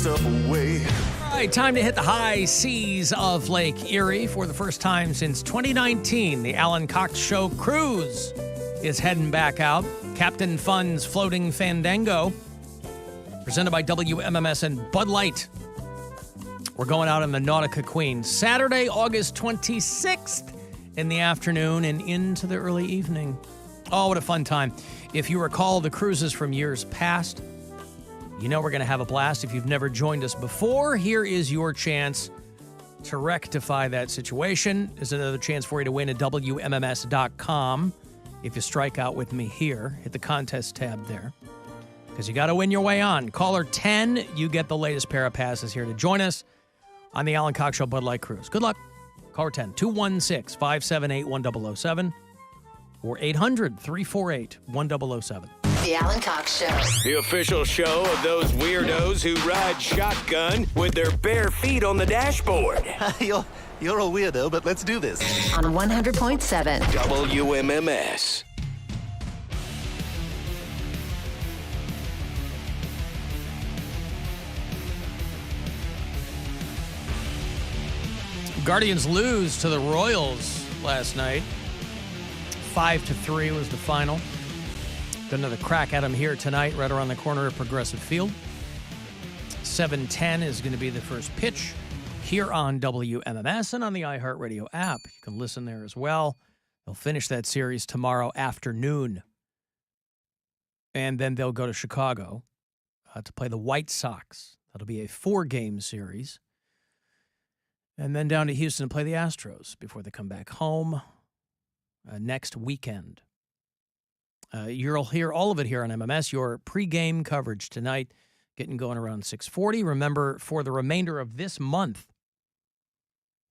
stuff away. All right, time to hit the high seas of Lake Erie for the first time since 2019. The Alan Cox Show cruise is heading back out. Captain Fun's Floating Fandango, presented by WMMS and Bud Light. We're going out in the Nautica Queen, Saturday, August 26th in the afternoon and into the early evening. Oh, what a fun time. If you recall the cruises from years past, you know we're going to have a blast. If you've never joined us before, here is your chance to rectify that situation. There's another chance for you to win at WMMS.com. If you strike out with me here, hit the contest tab there, because you got to win your way on. Caller 10, you get the latest pair of passes here to join us on the Alan Cox Show Bud Light Cruise. Good luck. Caller 10, 216-578-1007 or 800-348-1007. The Alan Cox Show. The official show of those weirdos who ride shotgun with their bare feet on the dashboard. You're a weirdo, but let's do this. On 100.7. WMMS. Guardians lose to the Royals last night. 5-3 was the final. Got another crack at them here tonight, right around the corner of Progressive Field. 7:10 is going to be the first pitch here on WMMS and on the iHeartRadio app. You can listen there as well. They'll finish that series tomorrow afternoon. And then they'll go to Chicago to play the White Sox. That'll be a 4-game series. And then down to Houston to play the Astros before they come back home next weekend. You'll hear all of it here on MMS, your pregame coverage tonight, getting going around 6:40. Remember, for the remainder of this month,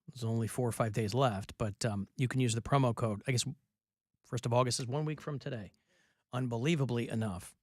there's only 4 or 5 days left, but you can use the promo code. I guess 1st of August is 1 week from today. Unbelievably enough,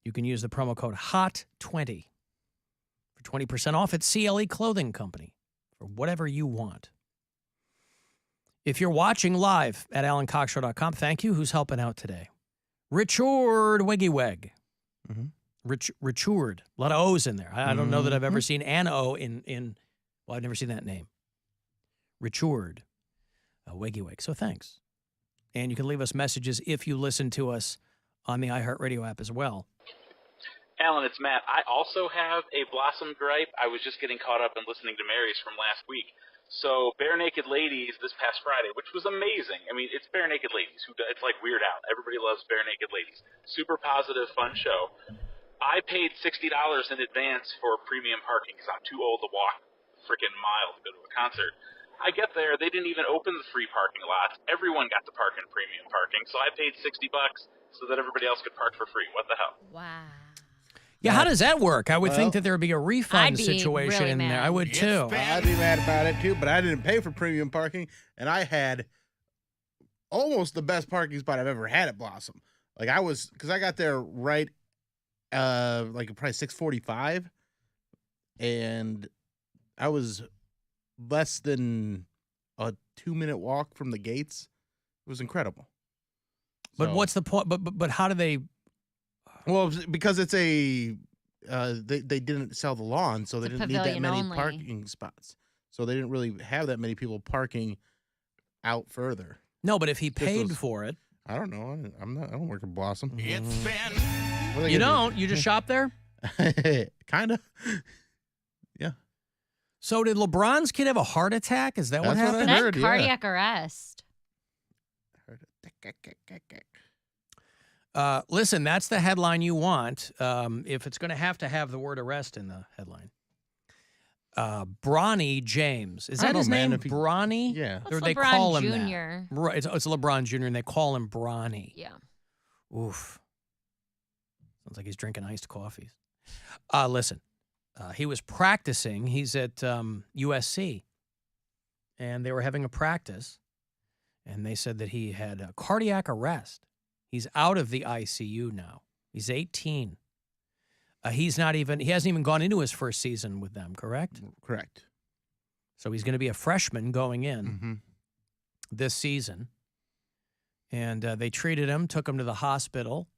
you can use the promo code HOT20 for 20% off at CLE Clothing Company for whatever you want. If you're watching live at AlanCoxShow.com, thank you. Who's helping out today? Richard Weggy-Weg. Richard. A lot of O's in there. I don't know that I've ever seen an O in well, I've never seen that name. Richard Weggy-Weg. So thanks. And you can leave us messages if you listen to us on the iHeartRadio app as well. Alan, it's Matt. I also have a Blossom gripe. I was just getting caught up in listening to Mary's from last week. So, Bare Naked Ladies this past Friday, which was amazing. I mean, it's Bare Naked Ladies. It's like Weird Al. Everybody loves Bare Naked Ladies. Super positive, fun show. I paid $60 in advance for premium parking because I'm too old to walk a freaking mile to go to a concert. I get there, they didn't even open the free parking lots. Everyone got to park in premium parking, so I paid $60 so that everybody else could park for free. What the hell? Wow. Yeah, how does that work? I would think that there would be a refund situation really in there. mad. I would too. I'd be mad about it too, but I didn't pay for premium parking, and I had almost the best parking spot I've ever had at Blossom. Like because I got there right, like probably 6:45, and I was less than a 2-minute walk from the gates. It was incredible. But what's the point? But how do they? Well, because it's they didn't sell the lawn, so they didn't need that many parking spots. So they didn't really have that many people parking out further. No, but if he paid for it, I don't know. I don't work at Blossom. It's been. You don't? You just shop there? Kind of. Yeah. So did LeBron's kid have a heart attack? Is that what That's what happened? I heard, yeah. Cardiac arrest. Listen, that's the headline you want. If it's going to have the word arrest in the headline. Bronny James. Is that his name? Bronny? Yeah. What's Or they LeBron call him Jr.? that? Right. It's LeBron Jr. and they call him Bronny. Yeah. Oof. Sounds like he's drinking iced coffees. Listen, he was practicing. He's at USC. And they were having a practice. And they said that he had a cardiac arrest. He's out of the ICU now. He's 18. He hasn't even gone into his first season with them, correct? Correct. So he's going to be a freshman going in this season. And they treated him, took him to the hospital.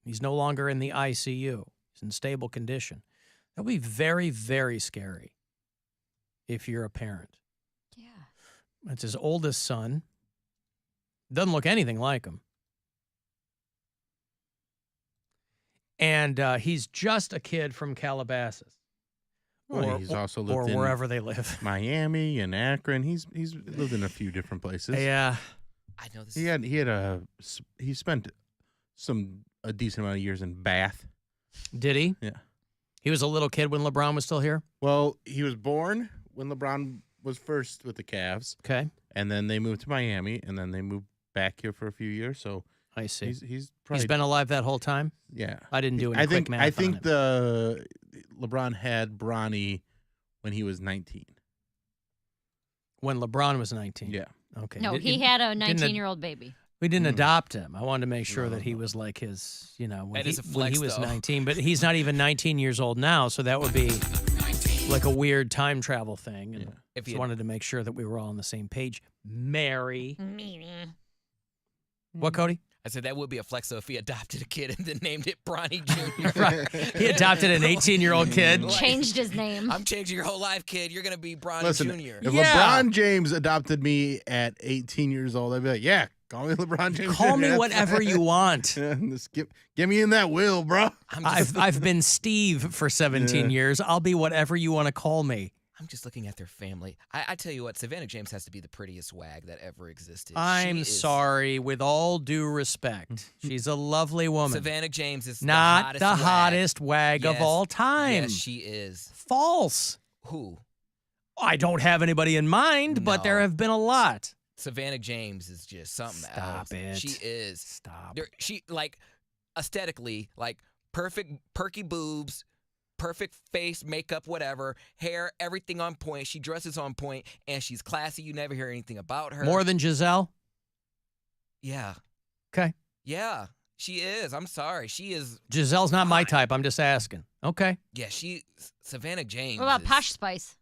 He's no longer in the ICU. He's in stable condition. That would be very, very scary if you're a parent. Yeah. That's his oldest son. Doesn't look anything like him. And he's just a kid from Calabasas. Well, he's also lived or in wherever they live. Miami and Akron. He's lived in a few different places. Yeah. I know this. He spent a decent amount of years in Bath. Did he? Yeah. He was a little kid when LeBron was still here? Well, he was born when LeBron was first with the Cavs. Okay. And then they moved to Miami, and then they moved back here for a few years. So I see. He's probably He's been alive that whole time? yeah. I didn't do any quick math I on think it. the LeBron had Bronny when he was 19. When LeBron was 19? Yeah. Okay. No, he had a 19-year-old baby. We didn't adopt him. I wanted to make sure that he was like his, when, That is a when flex, he was though. 19. But he's not even 19 years old now, so that would be like a weird time travel thing. And If he just had- wanted to make sure that we were all on the same page. Mary. What, Cody? I said that would be a flex though if he adopted a kid and then named it Bronny Jr. Right. He adopted an 18-year-old kid. Changed his name. I'm changing your whole life, kid. You're going to be Bronny Listen, Jr. if Yeah. LeBron James adopted me at 18 years old, I'd be like, yeah, call me LeBron James. Call me That's whatever fine. you want. Just get me in that will, bro. I've been Steve for 17 years. I'll be whatever you want to call me. I'm just looking at their family. I tell you what, Savannah James has to be the prettiest wag that ever existed. I'm She is- sorry, with all due respect. She's a lovely woman. Savannah James is Not the hottest wag of Yes. all time. Yes, she is. False. Who? I don't have anybody in mind, but there No. have been a lot. Savannah James is just something else. Stop it. She is. Stop. She like aesthetically like perfect perky boobs, perfect face, makeup, whatever, hair, everything on point. She dresses on point, and she's classy. You never hear anything about her. More than Giselle? Yeah. Okay. Yeah. She is. I'm sorry. She is. Giselle's not my Fine. type. I'm just asking. Okay. Yeah. Savannah James. What about is- Posh Spice?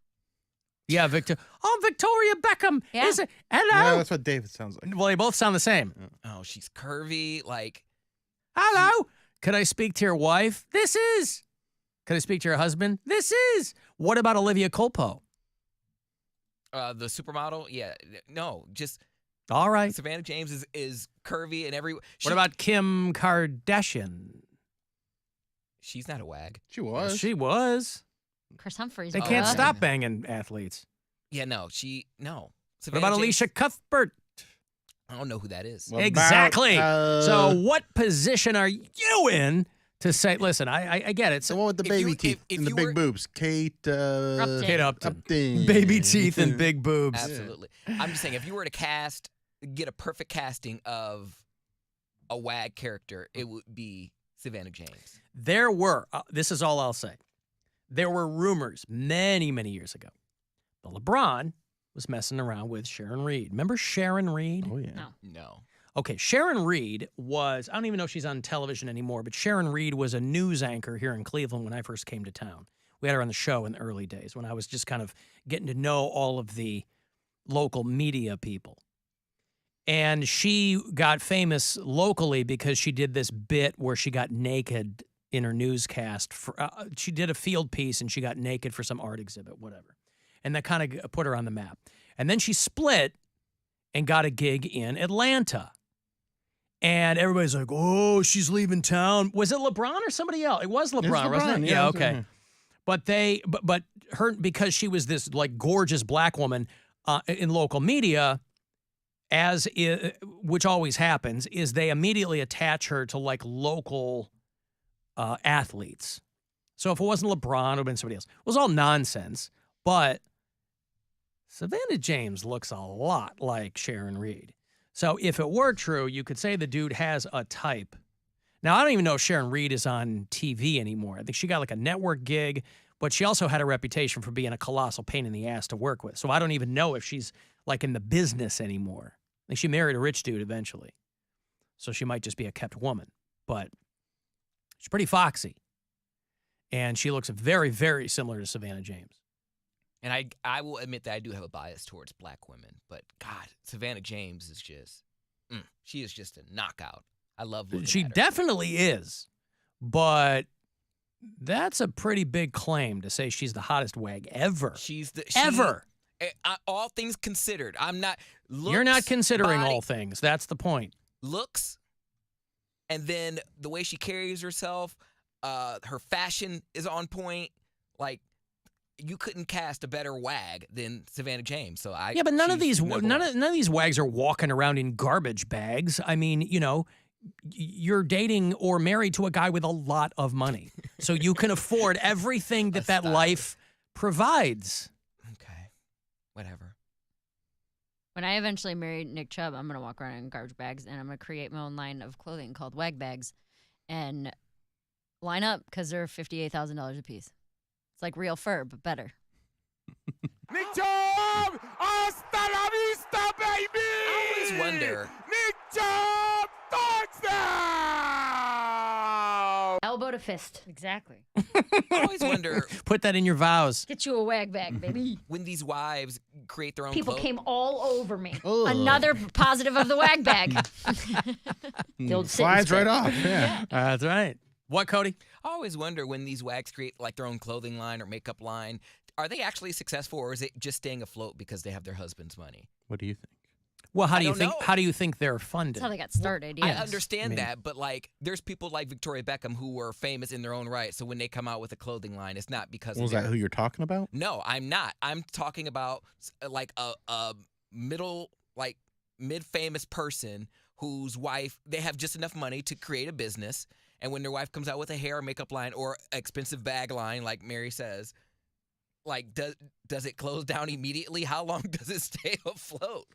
Yeah, Victor. Oh, Victoria Beckham. Yeah. Is it? Yeah, Hello. that's what David sounds like. Well, they both sound the same. Oh, she's curvy. Like. Hello. Could I speak to your wife? This is. Could I speak to your husband? This is. What about Olivia Culpo? The supermodel. Yeah. No. Just All right. Savannah James is curvy and every. What about Kim Kardashian? She's not a wag. She was. She was. Chris Humphries. They was. can't yeah. stop banging athletes. Yeah. No. No. What Savannah about James- Alicia Cuthbert? I don't know who that is. What Exactly. about, So what position are you in to say, listen, I get it. the So one with the if baby you- teeth if and the you big were- boobs. Kate Kate Upton. Upton. Baby teeth and big boobs. Absolutely. I'm just saying, if you were to get a perfect casting of a WAG character, it would be Savannah James. There were, this is all I'll say. There were rumors many, many years ago that LeBron was messing around with Sharon Reed. Remember Sharon Reed? Oh, yeah. No. No. Okay, Sharon Reed was, I don't even know if she's on television anymore, but Sharon Reed was a news anchor here in Cleveland when I first came to town. We had her on the show in the early days when I was just kind of getting to know all of the local media people. And she got famous locally because she did this bit where she got naked in her newscast. She did a field piece and she got naked for some art exhibit, whatever. And that kind of put her on the map. And then she split and got a gig in Atlanta. And everybody's like, oh, she's leaving town. Was it LeBron or somebody else? It was LeBron, wasn't it? Yeah, it was okay. But her, because she was this like gorgeous black woman in local media, which always happens, is they immediately attach her to like local athletes. So if it wasn't LeBron, it would have been somebody else. It was all nonsense. But Savannah James looks a lot like Sharon Reed. So if it were true, you could say the dude has a type. Now, I don't even know if Sharon Reed is on TV anymore. I think she got like a network gig, but she also had a reputation for being a colossal pain in the ass to work with. So I don't even know if she's like in the business anymore. I think she married a rich dude eventually. So she might just be a kept woman. But she's pretty foxy. And she looks very, very similar to Savannah James. And I will admit that I do have a bias towards black women, but God, Savannah James is just, she is just a knockout. I love looking She at her. definitely is. But That's a pretty big claim to say she's the hottest wag ever. Ever. All things considered, I'm not. You're not considering body, all things. That's the point. Looks, and then the way she carries herself, her fashion is on point. Like, you couldn't cast a better wag than Savannah James. So Yeah, but none of these wags are walking around in garbage bags. I mean, you're dating or married to a guy with a lot of money, so you can afford everything that life provides. Okay, whatever. When I eventually marry Nick Chubb, I'm going to walk around in garbage bags, and I'm going to create my own line of clothing called Wag Bags and line up because they're $58,000 a piece. It's like real fur, but better. Nick Chubb! Hasta la vista, baby! I always wonder. Nick Chubb! Touchdown! Elbow to fist. Exactly. I always wonder. Put that in your vows. Get you a wag bag, baby. When these wives create their own People clothes. came all over me. Ugh. Another positive of the wag bag. The old Slides sit and right spit. off. Yeah. That's right. What, Cody? I always wonder when these wags create like their own clothing line or makeup line, are they actually successful or is it just staying afloat because they have their husband's money? What do you think? Well, how do you don't think? know. How do you think they're funded? That's how they got started. I Yes. understand I mean- that, but like there's people like Victoria Beckham who were famous in their own right. So when they come out with a clothing line, it's not because Was of that their- who you're talking about? No, I'm not. I'm talking about like a mid-famous person whose wife, they have just enough money to create a business. And when their wife comes out with a hair or makeup line or expensive bag line, like Mary says, like does it close down immediately? How long does it stay afloat?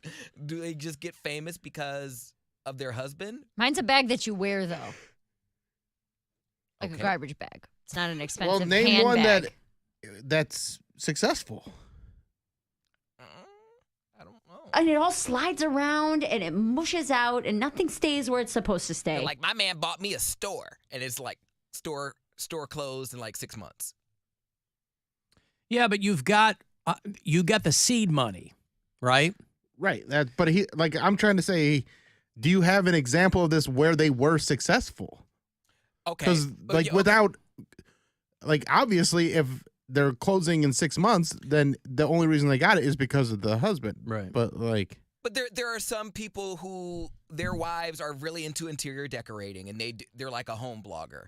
Do they just get famous because of their husband? Mine's a bag that you wear, though. Like Okay. a garbage bag. It's not an expensive Well, name one handbag. that's successful. I don't know. And it all slides around and it mushes out and nothing stays where it's supposed to stay. Like my man bought me a store, and it's like store closed in like 6 months. Yeah, but you got the seed money, right? Right. But I'm trying to say, do you have an example of this where they were successful? Okay, Because but yeah, okay. without, obviously, if they're closing in 6 months, then the only reason they got it is because of the husband. Right. But But there are some people who their wives are really into interior decorating, and they're like a home blogger.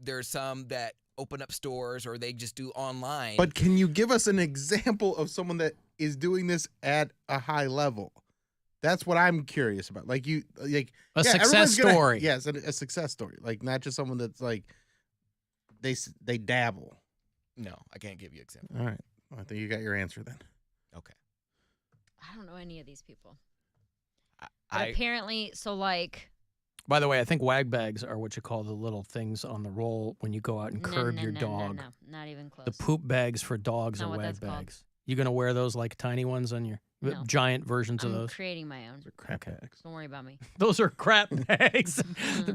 There's some that open up stores or they just do online. But can you give us an example of someone that is doing this at a high level? That's what I'm curious about. A everyone's success story. Yes, a success story. Like not just someone that's like they dabble. No, I can't give you an example. All right. I think you got your answer then. Okay. I don't know any of these people. But I apparently, By the way, I think wag bags are what you call the little things on the roll when you go out and curb your dog. No, not even close. The poop bags for dogs Not are what wag that's called. bags. You gonna wear those like tiny ones on your No. giant versions of I'm those? creating my own. They're crap bags. Don't worry about me. Those are crap bags.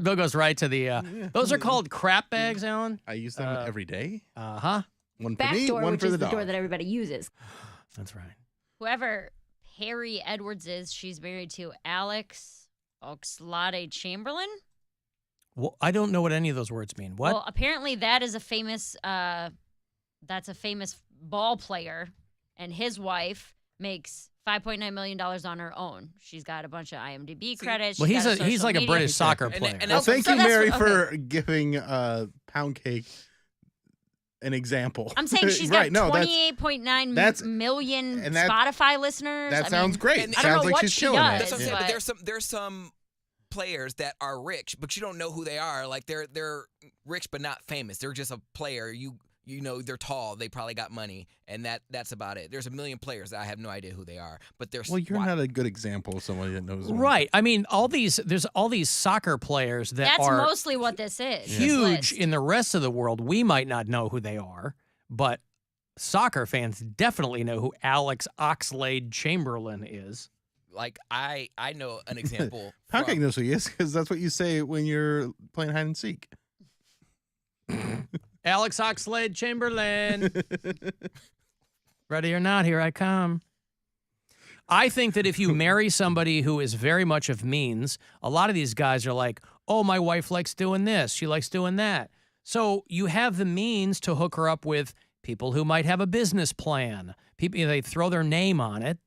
Bill goes right to the. Those are called crap bags, Alan. I use them every day. Huh. One for Back me, door, one which for is the the dog. door that everybody uses. That's right. Whoever Harry Edwards is, she's married to Alex Oxlade-Chamberlain. Well, I don't know what any of those words mean. What? Well, apparently that is a famous. That's a famous ball player, and his wife makes $5.9 million on her own. She's got a bunch of IMDb credits. Well, she's got he's social like a media. British soccer And- player. and Well, that's- thank so you, that's Mary, what- for giving Poundcake an example. I'm saying she's got right, no, 28.9 that's- million and that- Spotify listeners. that I sounds mean, great. and- I don't Sounds know like what she's she killing does. That's what I'm saying. but- But there's some players that are rich, but you don't know who they are. Like they're rich but not famous. They're just a player. You know they're tall. They probably got money, and that's about it. There's a million players that I have no idea who they are, but they're Well, you're not a good example of somebody that knows. Right. I mean, there's all these soccer players that That's are mostly what this is. this huge list. in the rest of the world. We might not know who they are, but soccer fans definitely know who Alex Oxlade-Chamberlain is. Like I know an example. Poundcake from- knows who he is because that's what you say when you're playing hide and seek. Alex Oxlade-Chamberlain. Ready or not, here I come. I think that if you marry somebody who is very much of means, a lot of these guys are like, oh, my wife likes doing this. She likes doing that. So you have the means to hook her up with people who might have a business plan. People, they throw their name on it.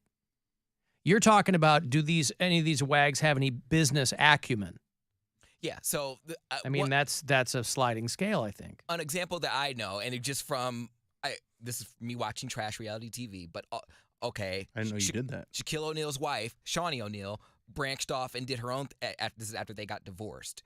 You're talking about, do any of these WAGs have any business acumen? Yeah. So I mean, that's a sliding scale, I think. An example that I know, and it just this is me watching trash reality TV, but okay. I didn't know you did that. Shaquille O'Neal's wife, Shawnee O'Neal, branched off and did her own. This is after they got divorced.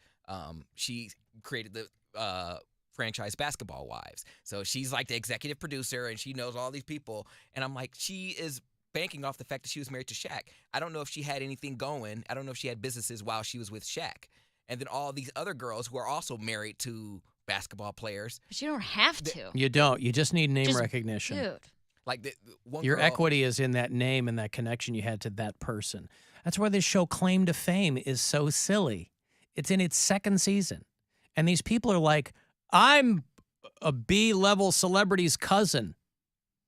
She created the franchise Basketball Wives. So she's like the executive producer, and she knows all these people. And I'm like, she is banking off the fact that she was married to Shaq. I don't know if she had anything going. I don't know if she had businesses while she was with Shaq. And then all these other girls who are also married to basketball players. But you don't have to. You don't. You just need name recognition. Dude. Like your girl, equity is in that name and that connection you had to that person. That's why this show Claim to Fame is so silly. It's in its second season. And these people are like, I'm a B-level celebrity's cousin.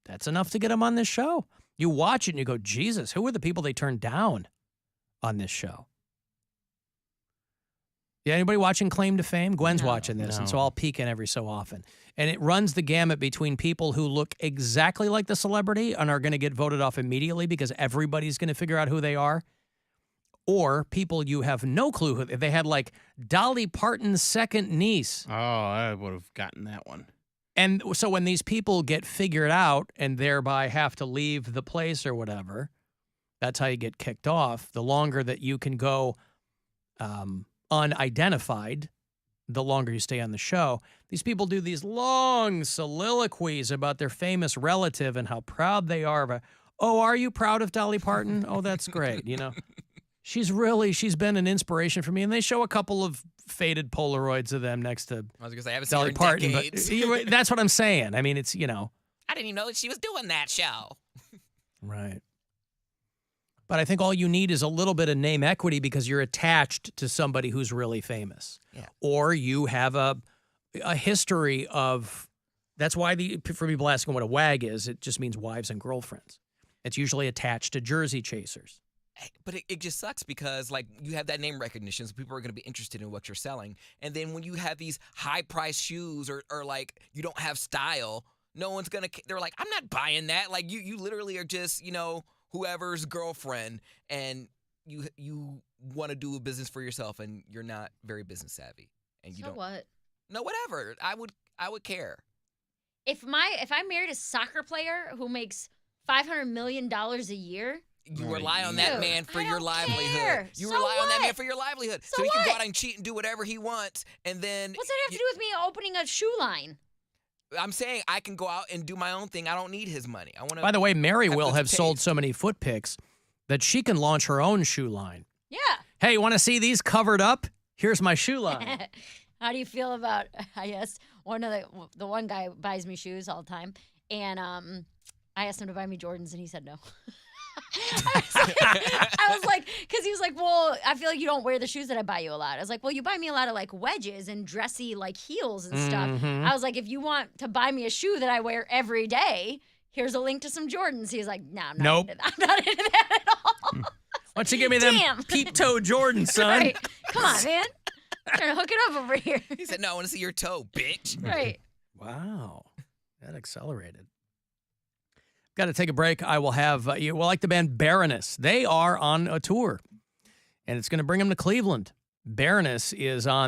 That's enough to get them on this show. You watch it and you go, Jesus, who are the people they turned down on this show? Yeah, anybody watching Claim to Fame? Gwen's watching this, and so I'll peek in every so often. And it runs the gamut between people who look exactly like the celebrity and are going to get voted off immediately because everybody's going to figure out who they are, or people you have no clue who they had, like Dolly Parton's second niece. Oh, I would have gotten that one. And so when these people get figured out and thereby have to leave the place or whatever, that's how you get kicked off. The longer that you can go unidentified, the longer you stay on the show. These people do these long soliloquies about their famous relative and how proud they are of her. Oh, are you proud of Dolly Parton? Oh, that's great. You know, she's been an inspiration for me. And they show a couple of faded Polaroids of them next to I was gonna say, I haven't Dolly seen her in Parton. decades. But that's what I'm saying. I mean, it's, you know. I didn't even know that she was doing that show. Right. But I think all you need is a little bit of name equity because you're attached to somebody who's really famous. Yeah. Or you have a history of, that's why for people asking what a WAG is, it just means wives and girlfriends. It's usually attached to Jersey chasers. But it just sucks because, like, you have that name recognition, so people are going to be interested in what you're selling. And then when you have these high-priced shoes or like, you don't have style, no one's going to – they're like, I'm not buying that. Like, you literally are just, you know, whoever's girlfriend, and you want to do a business for yourself, and you're not very business savvy. And you So don't – what? No, whatever. I would care. If I married a soccer player who makes $500 million a year – You rely on that man for your livelihood. care. You So rely on that what? man for your livelihood. So he can go what? out and cheat and do whatever he wants. And then what's that have to do with me opening a shoe line? I'm saying I can go out and do my own thing. I don't need his money. I want to. By the way, Mary will good have sold taste. so many foot picks that she can launch her own shoe line. Yeah. Hey, you want to see these covered up? Here's my shoe line. How do you feel about? I asked the one guy buys me shoes all the time, and I asked him to buy me Jordans, and he said no. I was like, because he was like, well, I feel like you don't wear the shoes that I buy you a lot. I was like, well, you buy me a lot of like wedges and dressy like heels and stuff. Mhm. I was like, if you want to buy me a shoe that I wear every day, here's a link to some Jordans. He's like, no, I'm not Nope. into that. I'm not into that at all. Why don't you give me them Damn. peep toe Jordans, son? Right. Come on, man. I'm trying to hook it up over here. He said, "No, I want to see your toe, bitch." Right. Wow. That accelerated. Got to take a break. I will have, you will like the band Baroness. They are on a tour, and it's going to bring them to Cleveland. Baroness is on